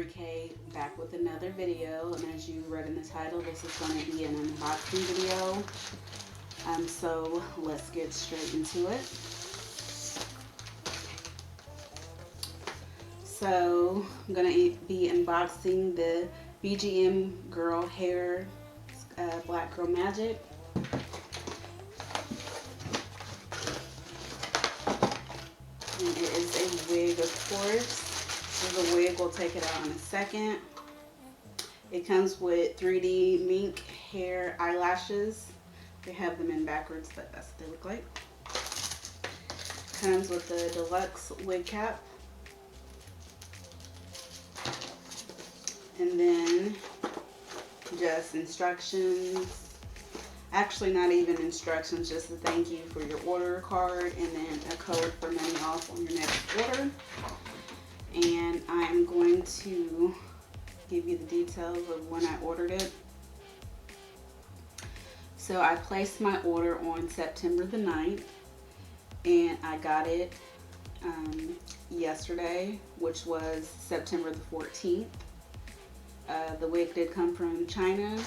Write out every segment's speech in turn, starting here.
Beginnerfriendly, back with another video, and as you read in the title, this is going to be an unboxing video. So let's get straight into it. So I'm going to be unboxing the BGM Girl Hair Black Girl Magic. And it is a wig, of course. So the wig, we'll take it out in a second. It comes with 3D mink hair eyelashes. They have them in backwards, but that's what they look like. Comes with the deluxe wig cap. And then just instructions. Actually, not even instructions, just a thank you for your order card, and then a code for money off on your next order. And I'm going to give you the details of when I ordered it. So I placed my order on September the 9th, and I got it yesterday, which was September the 14th. The wig did come from China,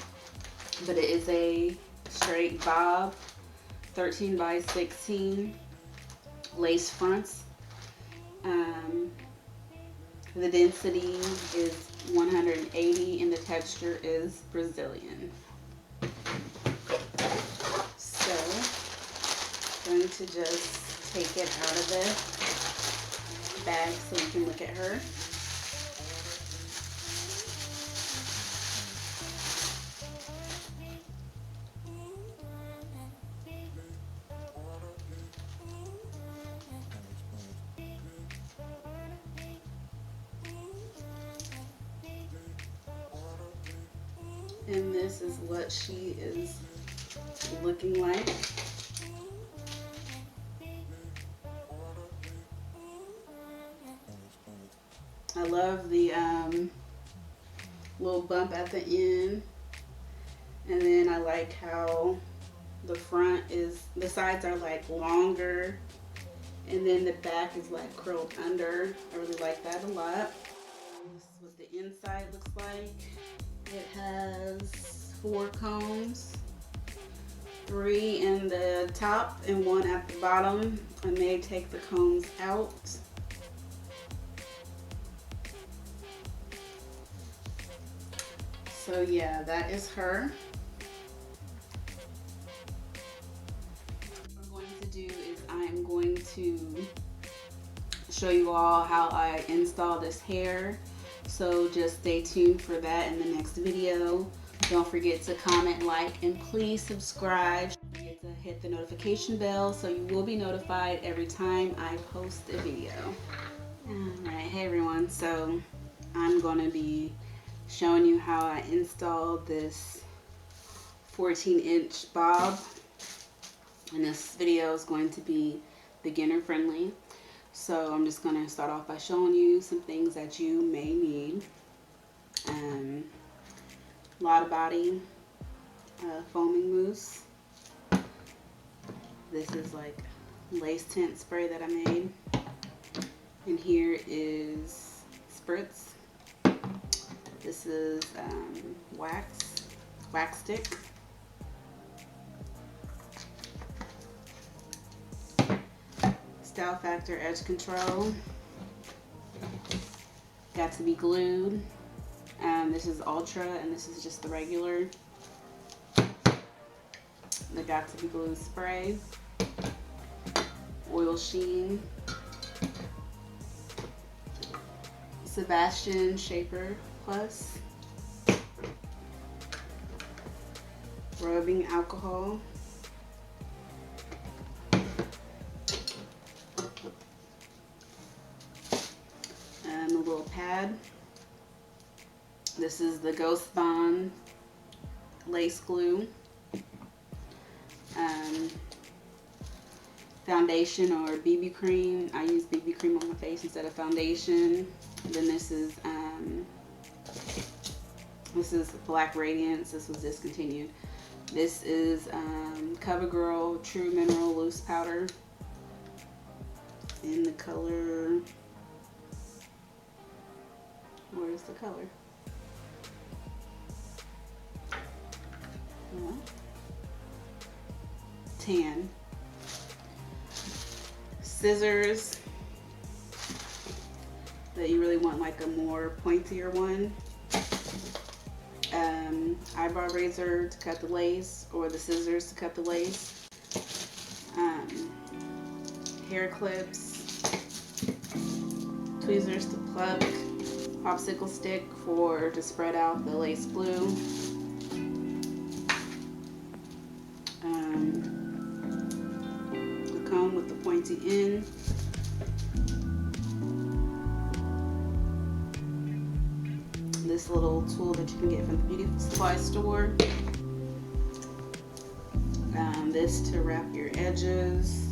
but it is a straight bob, 13 by 16 lace fronts. The density is 180 and the texture is Brazilian. So I'm going to just take it out of the bag so you can look at her. And this is what she is looking like. I love the little bump at the end. And then I like how the front is, the sides are like longer. And then the back is like curled under. I really like that a lot. This is what the inside looks like. It has 4 combs, 3 in the top and 1 at the bottom. I may take the combs out. So yeah, that is her. What I'm going to do is I'm going to show you all how I install this hair. So just stay tuned for that in the next video. Don't forget to comment, like, and please subscribe. Don't forget to hit the notification bell so you will be notified every time I post a video. Alright, hey everyone. So I'm going to be showing you how I installed this 14-inch bob. And this video is going to be beginner friendly. So I'm just going to start off by showing you some things that you may need. Lot body foaming mousse. This is like lace tint spray that I made. And here is spritz. This is wax stick. Style Factor Edge Control. Got to be glued. This is Ultra and this is just the regular. The Got to be Glued spray. Oil Sheen. Sebastian Shaper Plus. Rubbing alcohol. And a little pad. This is the Ghost Bond lace glue. Foundation or BB cream. I use BB cream on my face instead of foundation. And then this is Black Radiance. This was discontinued. This is CoverGirl True Mineral Loose Powder in the color Where's the color? Tan. Scissors that you really want like a more pointier one. Eyebrow razor to cut the lace, or the scissors to cut the lace. Hair clips, tweezers to pluck, popsicle stick to spread out the lace glue. The comb with the pointy end. This little tool that you can get from the beauty supply store. This to wrap your edges.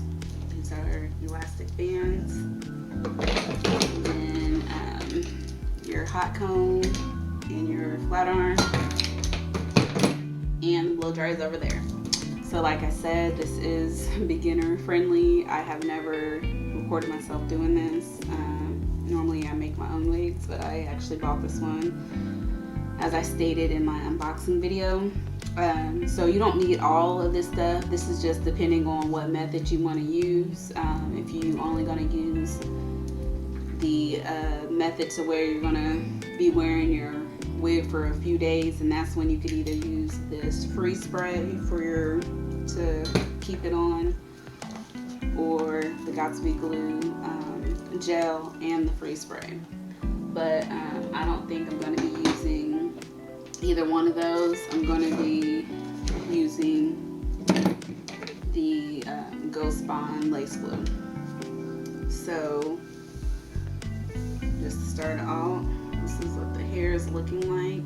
These are elastic bands. And then your hot comb and your flat iron, and the blow dryer is over there. So like I said, this is beginner friendly. I have never recorded myself doing this. Normally I make my own wigs, but I actually bought this one as I stated in my unboxing video. So you don't need all of this stuff. This is just depending on what method you want to use. If you only going to use the method to where you're going to be wearing your wig for a few days, and that's when you could either use this freeze spray to keep it on, or the Godspeed glue gel and the freeze spray. But I don't think I'm going to be using either one of those. I'm going to be using the Ghost Bond lace glue. So just to start out, this is what the hair is looking like.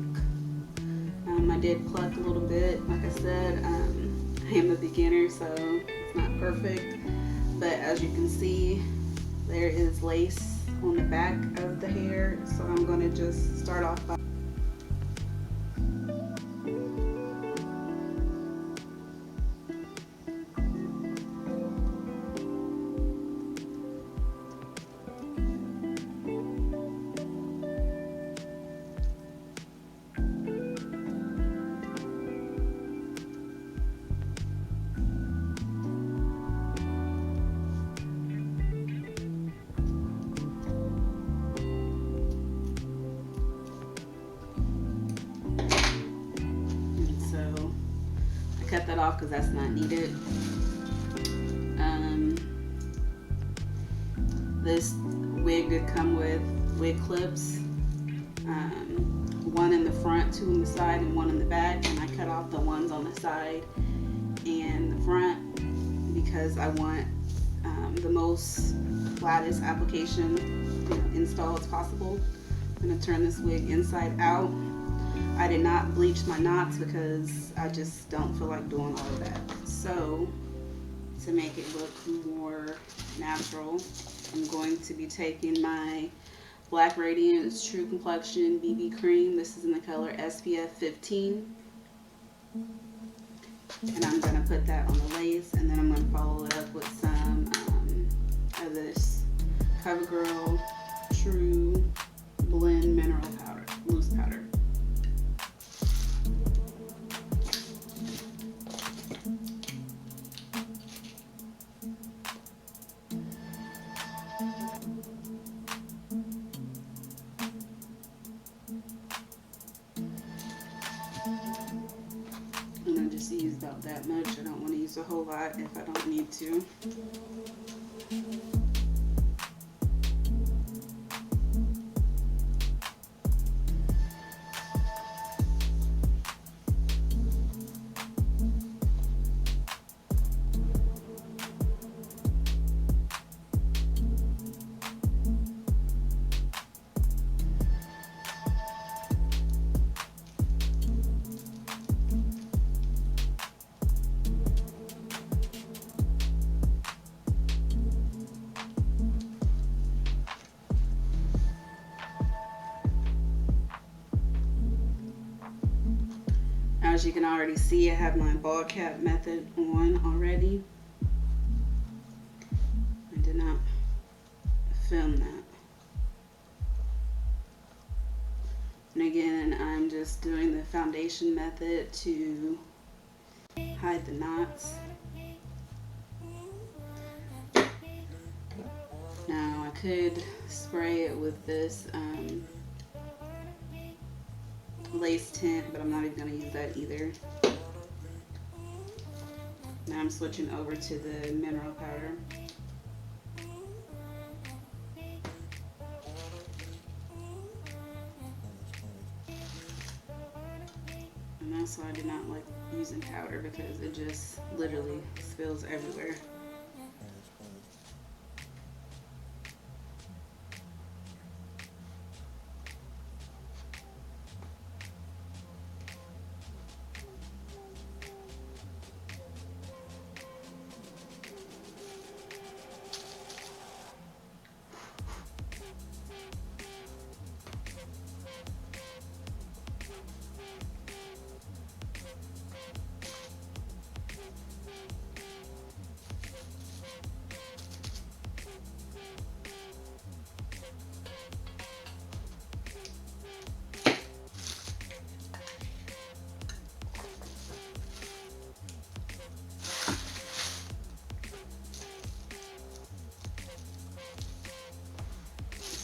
I did pluck a little bit. Like I said, I am a beginner, so it's not perfect. But as you can see, there is lace on the back of the hair. So I'm going to just start off by cut that off because that's not needed. This wig did come with wig clips, one in the front, two on the side, and one in the back, and I cut off the ones on the side and the front because I want the most flattest application install as possible. I'm going to turn this wig inside out. I did not bleach my knots because I just don't feel like doing all of that. So to make it look more natural, I'm going to be taking my Black Radiance True Complexion BB Cream. This is in the color SPF 15. And I'm going to put that on the lace, and then I'm going to follow it up with some of this CoverGirl True Blend Mineral Powder, loose powder. And I just use about that much. I don't want to use a whole lot if I don't need to. As you can already see, I have my ball cap method on already. I did not film that. And again, I'm just doing the foundation method to hide the knots. Now I could spray it with this lace tint, but I'm not even going to use that either. Now I'm switching over to the mineral powder. And that's why I do not like using powder, because it just literally spills everywhere.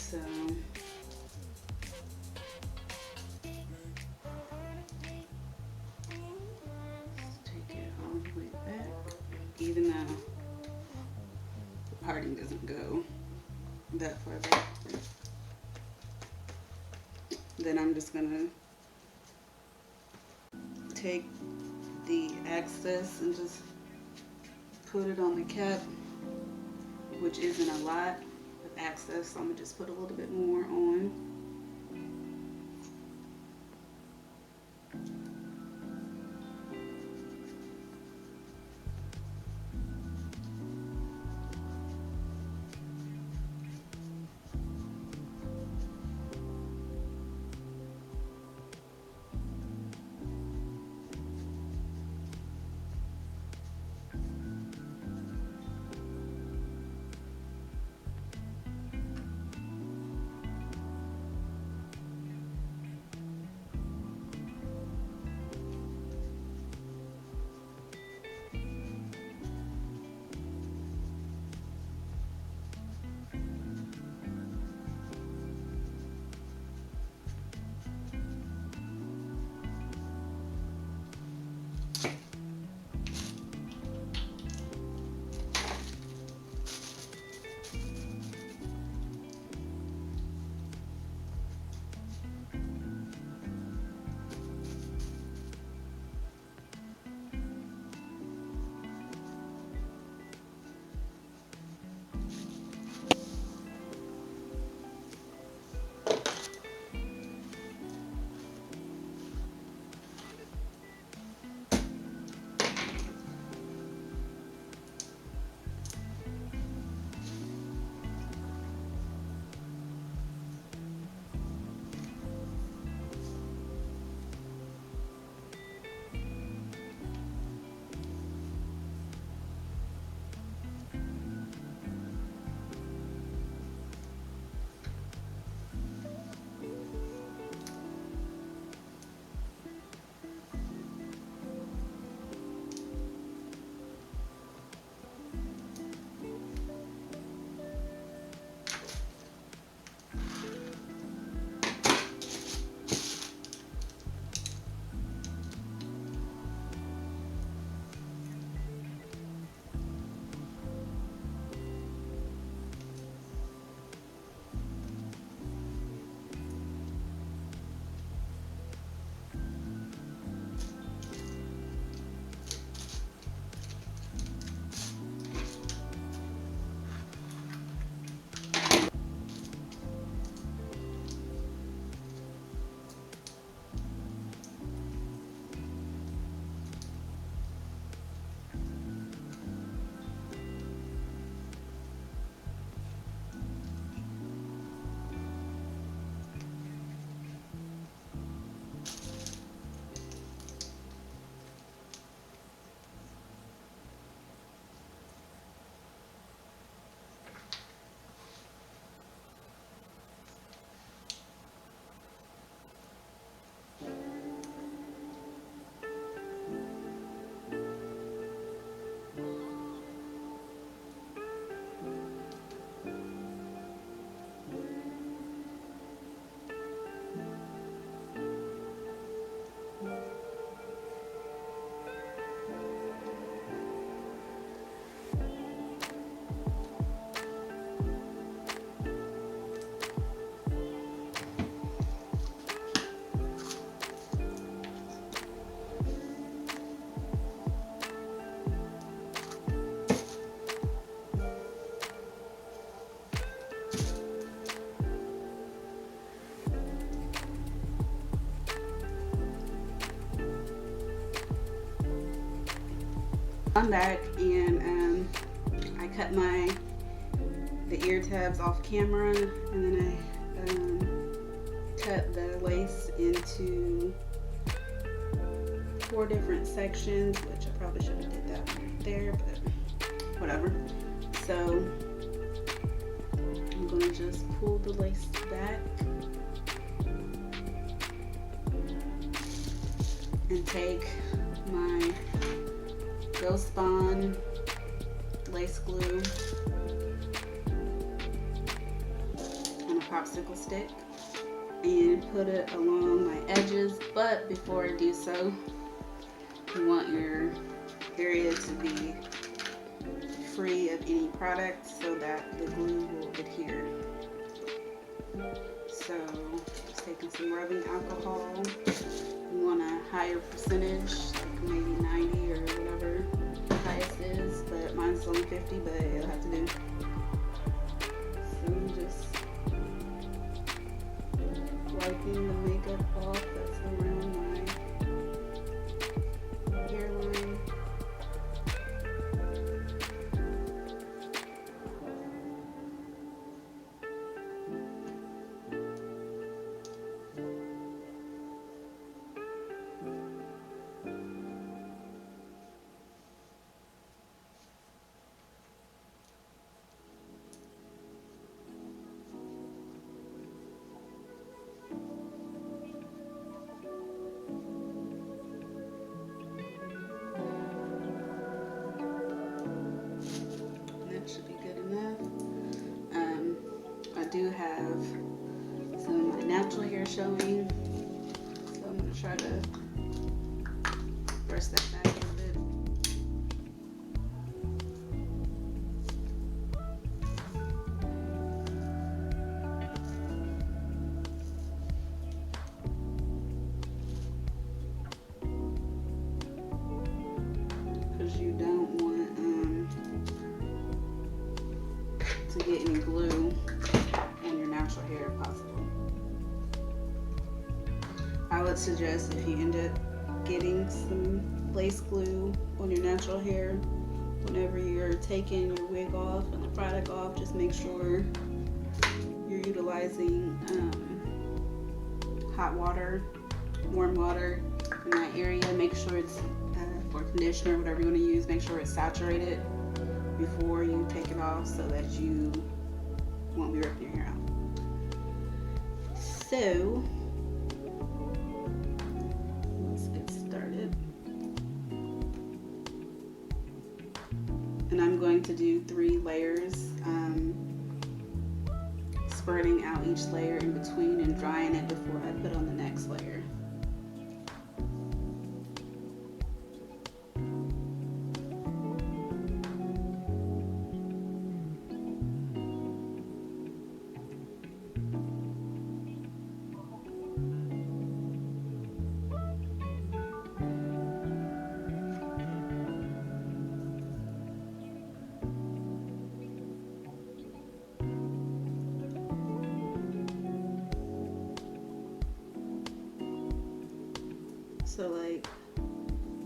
So let's take it all the way back, even though the parting doesn't go that far back. Then I'm just gonna take the excess and just put it on the cap, which isn't a lot of excess, so I'm gonna just put a little bit more on. I'm back, and I cut the ear tabs off camera, and then I cut the lace into 4 different sections, which I probably should have did that right there, but whatever. So I'm gonna just pull the lace back and take my Ghost Bond lace glue on a popsicle stick and put it along my edges. But before I do so, you want your area to be free of any product so that the glue will adhere. So just taking some rubbing alcohol. You want a higher percentage, like maybe 90 or whatever the highest is, but mine's only 50, but it'll have to do. So I'm just wiping the makeup off that's around my hairline. Should be good enough. I do have some of my natural hair showing, so I'm going to try to brush that back a little bit. Because you don't want to get any glue on your natural hair if possible. I would suggest if you end up getting some lace glue on your natural hair, whenever you're taking your wig off and the product off, just make sure you're utilizing hot water, warm water in that area. Make sure it's for conditioner, whatever you want to use, make sure it's saturated before you take it off so that you won't be ripping your hair out. So let's get started. And I'm going to do 3 layers, spreading out each layer in between and drying it before I put on the next layer. So like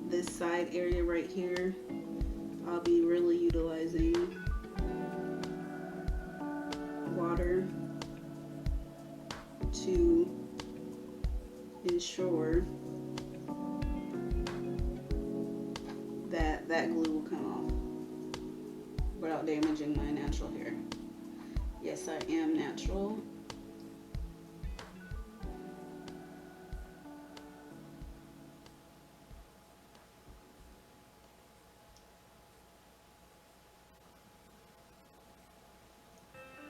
this side area right here, I'll be really utilizing water to ensure that that glue will come off without damaging my natural hair. Yes, I am natural.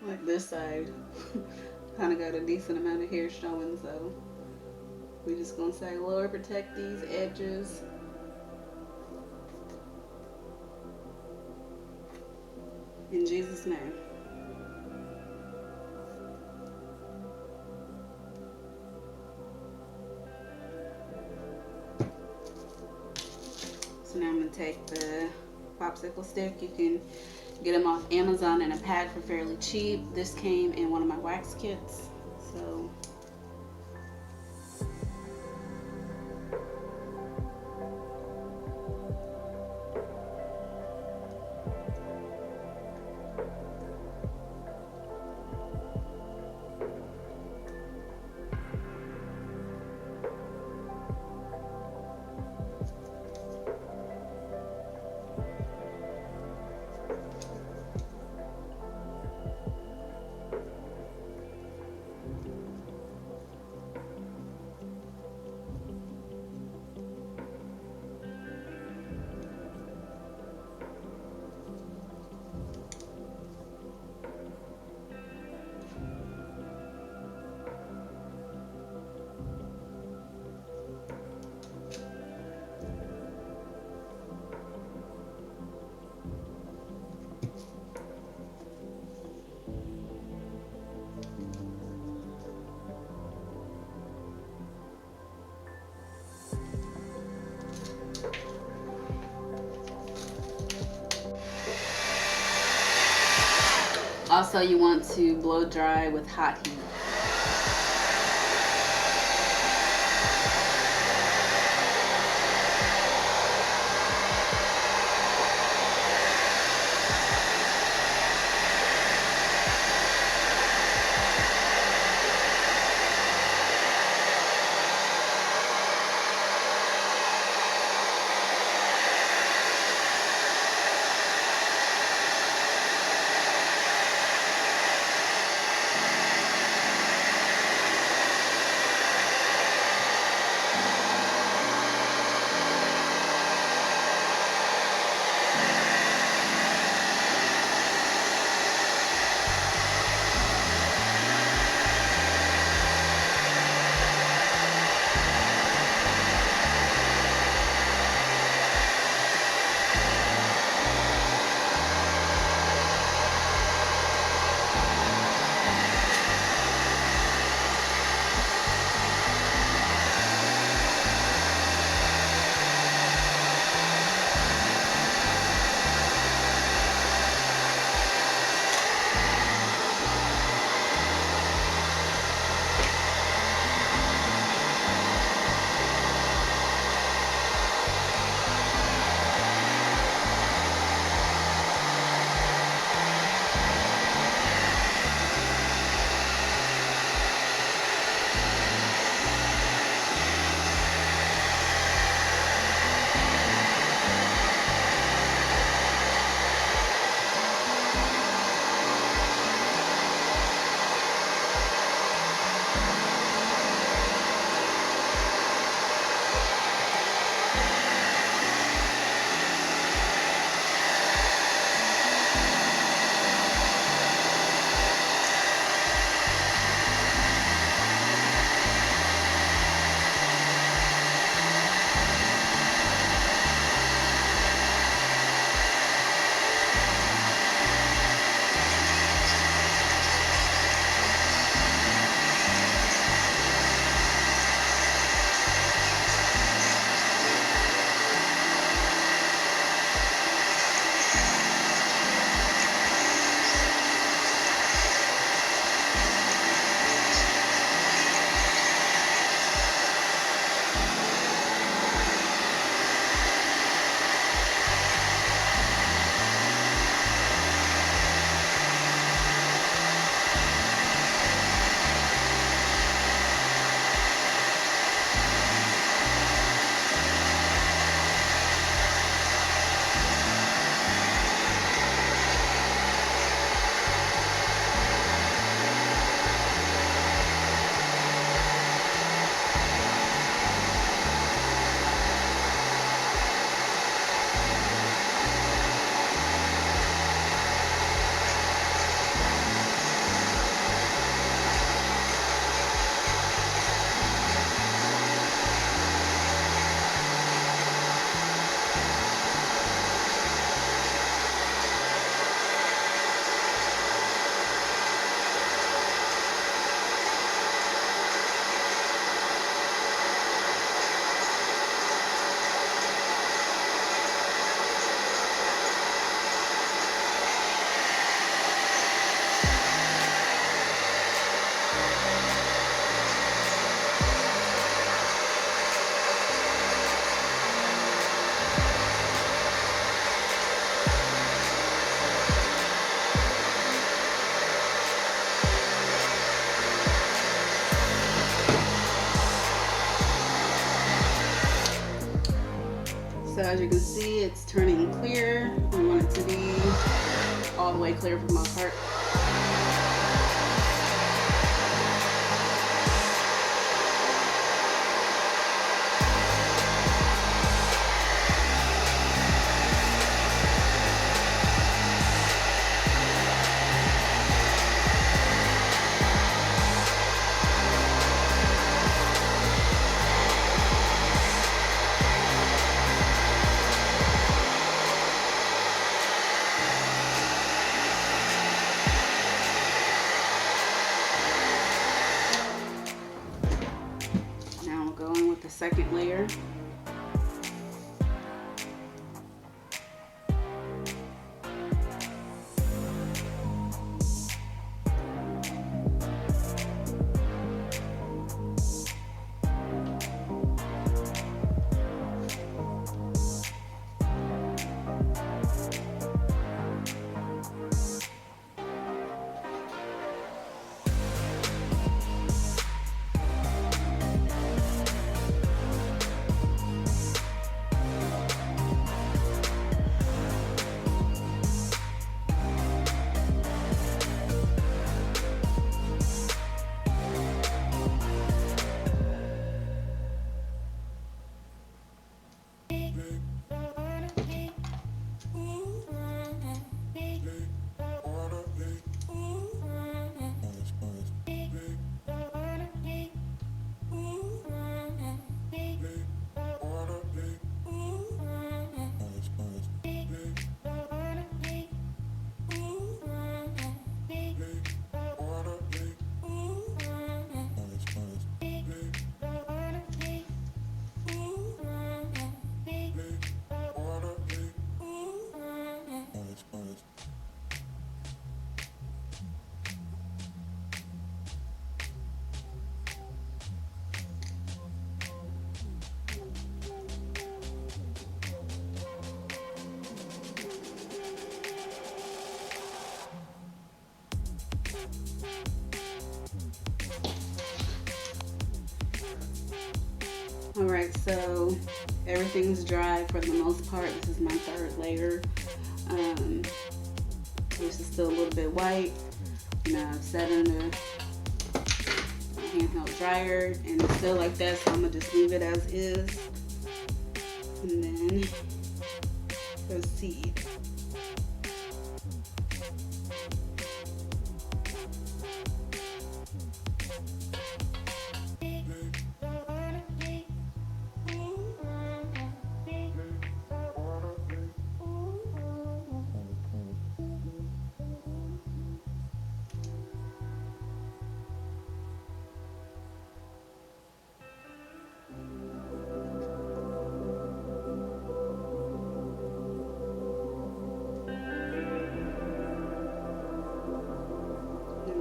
Like this side kind of got a decent amount of hair showing, so we're just gonna say, Lord, protect these edges. In Jesus' name. So now I'm gonna take the popsicle stick. You can get them off Amazon in a pack for fairly cheap. This came in one of my wax kits. So Also, you want to blow dry with hot heat. as you can see, it's turning clear. We want it to be all the way clear for the most part. Now we'll go in with the second layer. Alright, so everything's dry for the most part. This is my third layer. This is still a little bit white. I've set it in a handheld dryer and it's still like that, so I'm going to just leave it as is. And then proceed.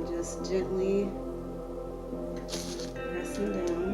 Just gently pressing down.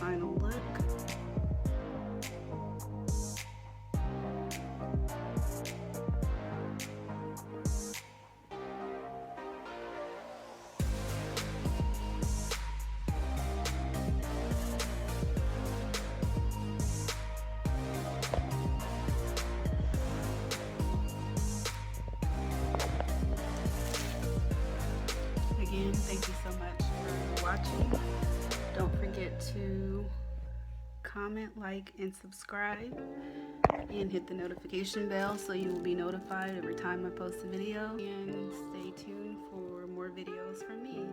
final look. Again, thank you so much for watching. Don't forget to comment, like, and subscribe, and hit the notification bell so you will be notified every time I post a video. And stay tuned for more videos from me.